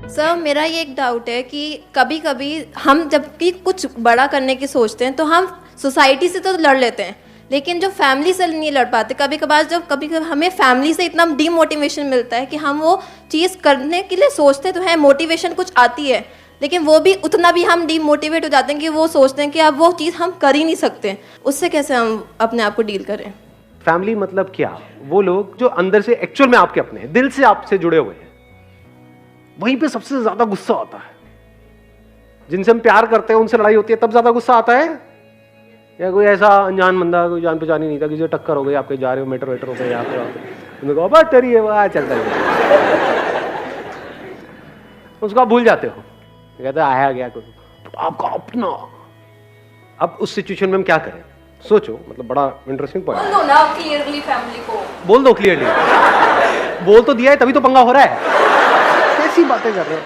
Sir मेरा ये एक डाउट है कि कभी कभी हम जबकि कुछ बड़ा करने की सोचते हैं तो हम सोसाइटी से तो लड़ लेते हैं, लेकिन जो फैमिली से नहीं लड़ पाते। कभी कभार जब कभी कभी हमें फैमिली से इतना डीमोटिवेशन मिलता है कि हम वो चीज़ करने के लिए सोचते तो हैं, मोटिवेशन कुछ आती है, लेकिन वो भी उतना भी हम डीमोटिवेट हो जाते हैं कि वो सोचते हैं कि अब वो चीज़ हम कर ही नहीं सकते। उससे कैसे हम अपने आप को डील करें? फैमिली मतलब क्या? वो लोग जो अंदर से एक्चुअल में आपके अपने हैं, दिल से आपसे जुड़े हुए हैं, वहीं पे सबसे ज्यादा गुस्सा आता है। जिनसे हम प्यार करते हैं उनसे लड़ाई होती है तब ज्यादा गुस्सा आता है, या कोई ऐसा अनजान बंदा, कोई जान पहचान ही नहीं था, किसी से टक्कर हो गई, आपके जा रहे हो मेट्रो वेट्रो पे, यहाँ पे उन्होंने कहा बात तेरी है, वह चलता है, उसको आप भूल जाते हो, कहते आया गया कुछ आपका अपना। अब उस सिचुएशन में हम क्या करें? सोचो, मतलब बड़ा इंटरेस्टिंग पॉइंट। बोल दो ना क्लियरली फैमिली को, बोल दो क्लियरली। बोल तो दिया है तभी तो पंगा हो रहा है। कैसी बातें कर रहे हो?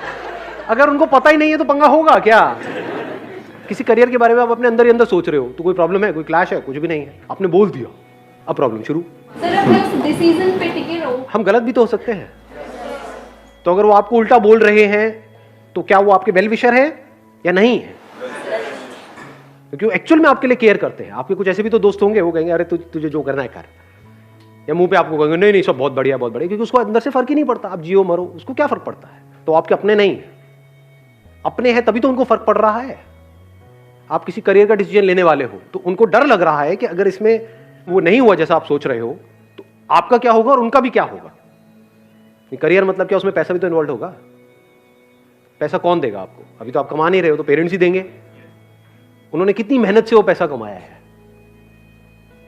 अगर उनको पता ही नहीं है तो पंगा होगा क्या? किसी करियर के बारे में आप अपने अंदर ही अंदर सोच रहे हो तो कोई प्रॉब्लम है, कोई क्लैश है? कुछ भी नहीं है, आपने बोल दिया, अब प्रॉब्लम शुरू। सर अगर उस डिसीजन पे टिके रहो, हम गलत भी तो हो सकते हैं। तो अगर वो आपको उल्टा बोल रहे हैं तो क्या वो आपके वेल विशर है या नहीं है? क्योंकि एक्चुअल में आपके लिए केयर करते हैं। आपके कुछ ऐसे भी तो दोस्त होंगे, वो कहेंगे अरे तुझे जो करना है कर, या मुंह पे आपको कहेंगे नहीं नहीं सब बहुत बढ़िया बहुत बढ़िया, क्योंकि उसको अंदर से फर्क ही नहीं पड़ता। आप जियो मरो, उसको क्या फर्क पड़ता है? तो आपके अपने नहीं है, अपने हैं तभी तो उनको फर्क पड़ रहा है। आप किसी करियर का डिसीजन लेने वाले हो तो उनको डर लग रहा है कि अगर इसमें वो नहीं हुआ जैसा आप सोच रहे हो तो आपका क्या होगा और उनका भी क्या होगा। करियर मतलब क्या? उसमें पैसा भी तो इन्वॉल्व होगा। पैसा कौन देगा आपको? अभी तो आप कमा नहीं रहे हो तो पेरेंट्स ही देंगे। उन्होंने कितनी मेहनत से वो पैसा कमाया है,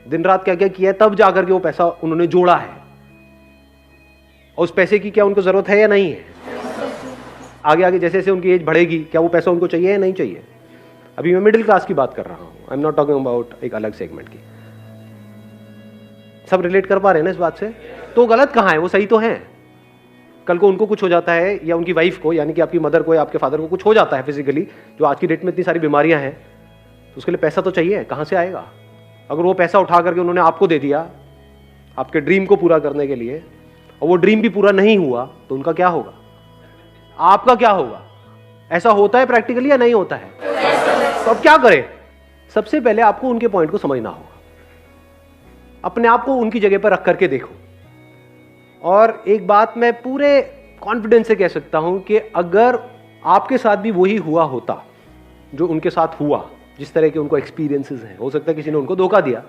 दिन रात क्या क्या किया है, तब जाकर के वो पैसा उन्होंने जोड़ा है। और उस पैसे की क्या उनको जरूरत है या नहीं है? आगे आगे जैसे जैसे उनकी एज बढ़ेगी क्या वो पैसा उनको चाहिए या नहीं चाहिए? अभी मैं मिडिल क्लास की बात कर रहा हूं, I am not talking about एक अलग सेगमेंट की। सब रिलेट कर पा रहे हैं ना इस बात से? तो गलत कहां है? वो सही तो है। कल को उनको कुछ हो जाता है या उनकी वाइफ को, यानी कि आपकी मदर को या आपके फादर को कुछ हो जाता है फिजिकली, जो आज की डेट में इतनी सारी बीमारियां हैं, तो उसके लिए पैसा तो चाहिए। कहां से आएगा? अगर वो पैसा उठा करके उन्होंने आपको दे दिया आपके ड्रीम को पूरा करने के लिए, और वो ड्रीम भी पूरा नहीं हुआ, तो उनका क्या होगा? आपका क्या होगा? ऐसा होता है प्रैक्टिकली या नहीं होता है? तो अब क्या करें? सबसे पहले आपको उनके पॉइंट को समझना होगा। अपने आप को उनकी जगह पर रख करके देखो। और एक बात मैं पूरे कॉन्फिडेंस से कह सकता हूं कि अगर आपके साथ भी वही हुआ होता जो उनके साथ हुआ, जिस तरह के उनको एक्सपीरियंसेस हैं, हो सकता है किसी ने उनको धोखा दिया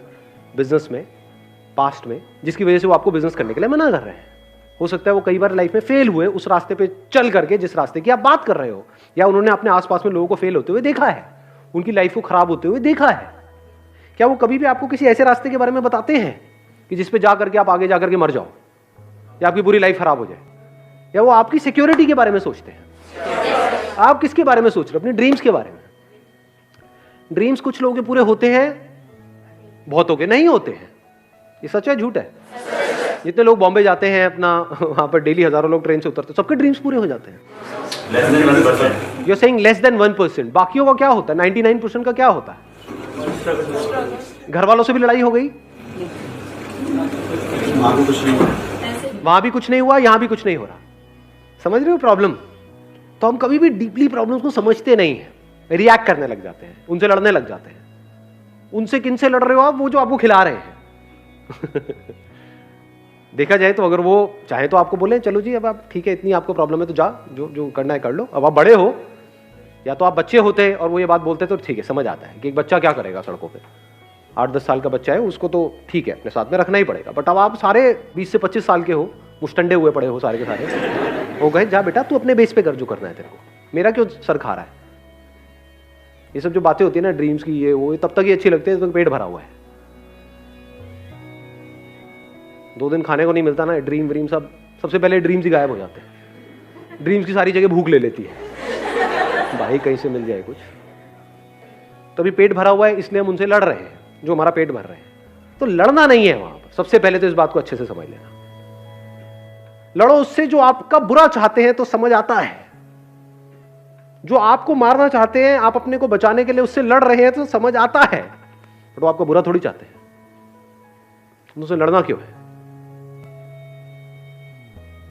बिजनेस में पास्ट में, जिसकी वजह से वो आपको बिजनेस करने के लिए मना कर रहे हैं। हो सकता है वो कई बार लाइफ में फेल हुए उस रास्ते पे चल करके जिस रास्ते की आप बात कर रहे हो, या उन्होंने अपने आसपास में लोगों को फेल होते हुए देखा है, उनकी लाइफ को खराब होते हुए देखा है। क्या वो कभी भी आपको किसी ऐसे रास्ते के बारे में बताते हैं कि जिस पे जा करके आप आगे जाकर के मर जाओ या आपकी पूरी लाइफ खराब हो जाए? या वो आपकी सिक्योरिटी के बारे में सोचते हैं? आप किसके बारे में सोच रहे हो? अपने ड्रीम्स के बारे में। ड्रीम्स कुछ लोगों के पूरे होते हैं, बहुतों के नहीं होते हैं। ये सच है झूठ है? जितने लोग बॉम्बे जाते हैं अपना, वहां पर डेली हजारों लोग ट्रेन से उतरते, सबके ड्रीम्स पूरे हो जाते हैं। You are saying less than 1%। बाकियों का क्या होता है? 99% का क्या होता है? घर वालों से भी लड़ाई हो गई, वहां भी कुछ नहीं हुआ, यहां भी कुछ नहीं हो रहा। समझ रहे हो प्रॉब्लम? तो हम कभी भी डीपली प्रॉब्लम्स को समझते नहीं है, रिएक्ट करने लग जाते हैं, उनसे लड़ने लग जाते हैं। उनसे किन से लड़ रहे हो आप? वो जो आपको खिला रहे हैं। देखा जाए तो अगर वो चाहे तो आपको बोले चलो जी अब आप ठीक है, इतनी आपको प्रॉब्लम है तो जा, जो जो करना है कर लो। अब आप बड़े हो, या तो आप बच्चे होते और वो ये बात बोलते तो ठीक है, समझ आता है कि एक बच्चा क्या करेगा सड़कों पे। 8-10 साल का बच्चा है, उसको तो ठीक है अपने साथ में रखना ही पड़ेगा। बट अब आप सारे 20 से 25 साल के हो, मुस्टंडे हुए पड़े हो सारे के सारे, हो गए जा बेटा तू अपने बेस पे कर जो करना है तेरे को, मेरा क्यों सर खा रहा है? ये सब जो बातें होती है ना ड्रीम्स की, ये वो तब तक ही अच्छी लगती है जब तक पेट भरा हुआ है। 2 दिन खाने को नहीं मिलता ना, ड्रीम व्रीम सब, सबसे पहले ड्रीम्स ही गायब हो जाते हैं। ड्रीम्स की सारी जगह भूख ले लेती है, भाई कहीं से मिल जाए कुछ। तभी पेट भरा हुआ है, इसलिए हम उनसे लड़ रहे हैं जो हमारा पेट भर रहे हैं। तो लड़ना नहीं है वहां पर। सबसे पहले तो इस बात को अच्छे से समझ लेना। लड़ो उससे जो आपका बुरा चाहते हैं, तो समझ आता है। जो आपको मारना चाहते हैं, आप अपने को बचाने के लिए उससे लड़ रहे हैं, तो समझ आता है। बट वो आपको बुरा थोड़ी चाहते हैं, उनसे लड़ना क्यों है?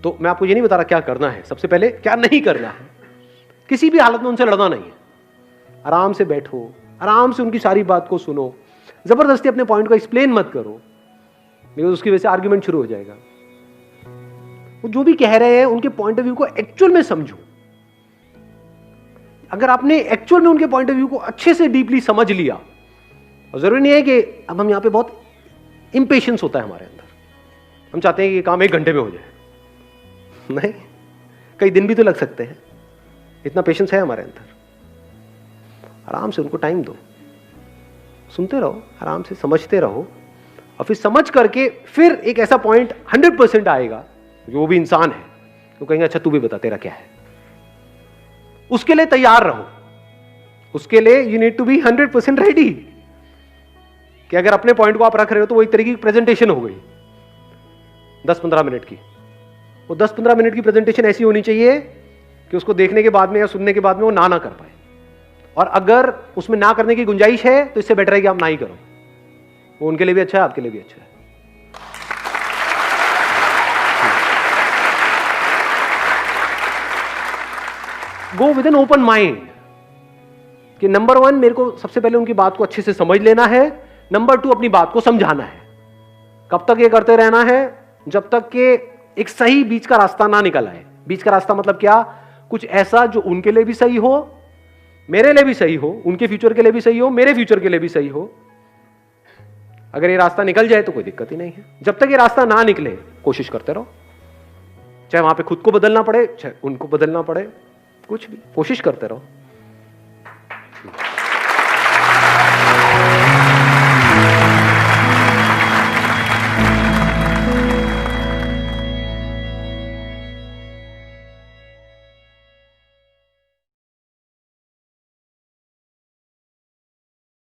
तो मैं आपको ये नहीं बता रहा क्या करना है, सबसे पहले क्या नहीं करना है। किसी भी हालत में उनसे लड़ना नहीं है, आराम से बैठो, आराम से उनकी सारी बात को सुनो, जबरदस्ती अपने पॉइंट को एक्सप्लेन मत करो, बिकॉज उसकी वजह से आर्ग्यूमेंट शुरू हो जाएगा। वो जो भी कह रहे हैं उनके पॉइंट ऑफ व्यू को एक्चुअल में समझो। अगर आपने एक्चुअल में उनके पॉइंट ऑफ व्यू को अच्छे से डीपली समझ लिया, और जरूरी नहीं है कि अब हम यहां पे बहुत इंपेशेंस होता है हमारे अंदर, हम चाहते हैं कि काम 1 घंटे में हो जाए, नहीं, कई दिन भी तो लग सकते हैं। इतना पेशेंस है हमारे अंदर? आराम से उनको टाइम दो, सुनते रहो, आराम से समझते रहो, और फिर समझ करके फिर एक ऐसा पॉइंट 100% आएगा जो वो भी इंसान है, तो कहेंगे अच्छा तू भी बता तेरा क्या है। उसके लिए तैयार रहो, उसके लिए you need to be 100% ready, कि अगर अपने पॉइंट को आप रख रहे हो तो वो एक तरीके की प्रेजेंटेशन हो गई 10-15 मिनट की। वो 10-15 मिनट की प्रेजेंटेशन ऐसी होनी चाहिए कि उसको देखने के बाद में या सुनने के बाद में वो ना कर पाए, और अगर उसमें ना करने की गुंजाइश है तो इससे बेटर है कि आप ना ही करो। वो उनके लिए भी अच्छा है, आपके लिए भी अच्छा है। Go with an open mind, कि नंबर 1 मेरे को सबसे पहले उनकी बात को अच्छे से समझ लेना है, नंबर 2 अपनी बात को समझाना है। कब तक ये करते रहना है? जब तक कि एक सही बीच का रास्ता ना निकल आए। बीच का रास्ता मतलब क्या? कुछ ऐसा जो उनके लिए भी सही हो, मेरे लिए भी सही हो, उनके फ्यूचर के लिए भी सही हो, मेरे फ्यूचर के लिए भी सही हो। अगर ये रास्ता निकल जाए तो कोई दिक्कत ही नहीं है। जब तक ये रास्ता ना निकले कोशिश करते रहो, चाहे वहां पे खुद को बदलना पड़े, चाहे उनको बदलना पड़े, कुछ भी कोशिश करते रहो।